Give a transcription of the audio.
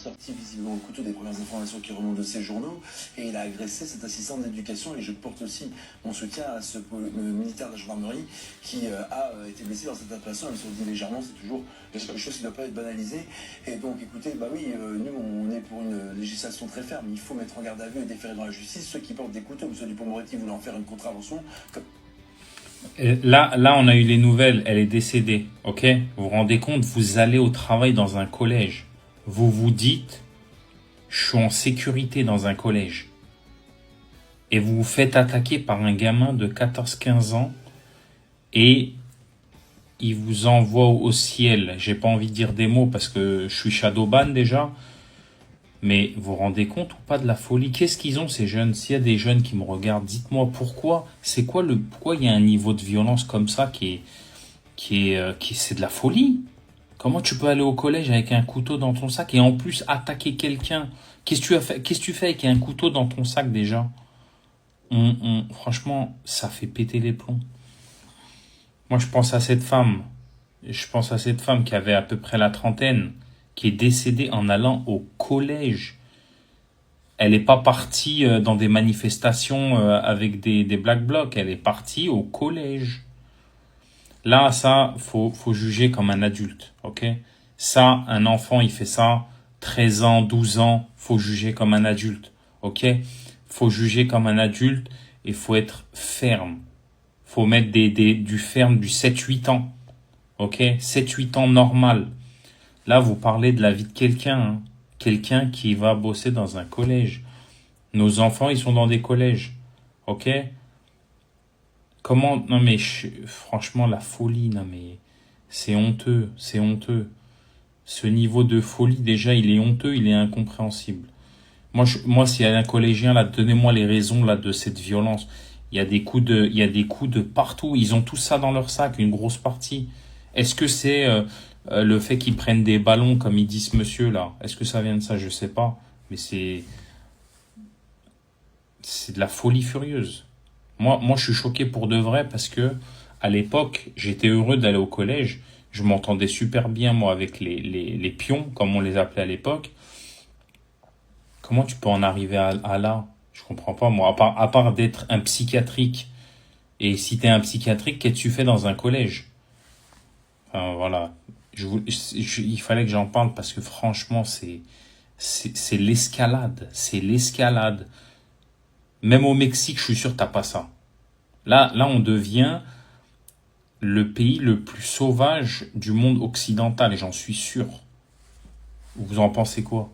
sorti visiblement le couteau des premières informations qui remontent de ces journaux et il a agressé cette assistante d'éducation et je porte aussi mon soutien à ce militaire de la gendarmerie qui a été blessé dans cette intervention, même si on dit légèrement, c'est toujours quelque chose qui ne doit pas être banalisé. Et donc écoutez, bah oui, nous on est pour une législation très ferme, il faut mettre en garde à vue et déférer dans la justice ceux qui portent des couteaux, M. Dupond-Moretti voulait en faire une contravention. Là, on a eu les nouvelles, elle est décédée, ok? Vous vous rendez compte, vous allez au travail dans un collège. Vous vous dites, je suis en sécurité dans un collège. Et vous vous faites attaquer par un gamin de 14-15 ans et il vous envoie au ciel. J'ai pas envie de dire des mots parce que je suis shadowban déjà. Mais vous vous rendez compte ou pas de la folie? Qu'est-ce qu'ils ont ces jeunes? S'il y a des jeunes qui me regardent, dites-moi pourquoi. Pourquoi il y a un niveau de violence comme ça c'est de la folie? Comment tu peux aller au collège avec un couteau dans ton sac et en plus attaquer quelqu'un? Qu'est-ce que tu fais avec un couteau dans ton sac déjà? Franchement, ça fait péter les plombs. Moi, je pense à cette femme. Je pense à cette femme qui avait à peu près la trentaine, qui est décédée en allant au collège. Elle n'est pas partie dans des manifestations avec des Black Blocs. Elle est partie au collège. Là, ça, faut juger comme un adulte, ok? Ça, un enfant, il fait ça, 13 ans, 12 ans, faut juger comme un adulte, ok? Faut juger comme un adulte et faut être ferme. Faut mettre du ferme du 7-8 ans, ok? 7-8 ans normal. Là, vous parlez de la vie de quelqu'un, hein? Quelqu'un qui va bosser dans un collège. Nos enfants, ils sont dans des collèges, ok? Comment? Non mais franchement, la folie, non mais c'est honteux, c'est honteux. Ce niveau de folie, déjà, il est honteux, il est incompréhensible. Moi, s'il y a un collégien, là, donnez-moi les raisons, là, de cette violence. Il y a des coups de partout. Ils ont tout ça dans leur sac, une grosse partie. Est-ce que c'est le fait qu'ils prennent des ballons, comme il dit ce monsieur, là? Est-ce que ça vient de ça? Je sais pas. Mais c'est de la folie furieuse. Moi, je suis choqué pour de vrai parce que à l'époque, j'étais heureux d'aller au collège. Je m'entendais super bien, moi, avec les pions, comme on les appelait à l'époque. Comment tu peux en arriver à là? Je comprends pas, moi. À part d'être un psychiatrique. Et si t'es un psychiatrique, qu'est-ce que tu fais dans un collège? Enfin, voilà. Il fallait que j'en parle parce que franchement, c'est l'escalade. C'est l'escalade. Même au Mexique, je suis sûr que t'as pas ça. Là, on devient le pays le plus sauvage du monde occidental, et j'en suis sûr. Vous en pensez quoi?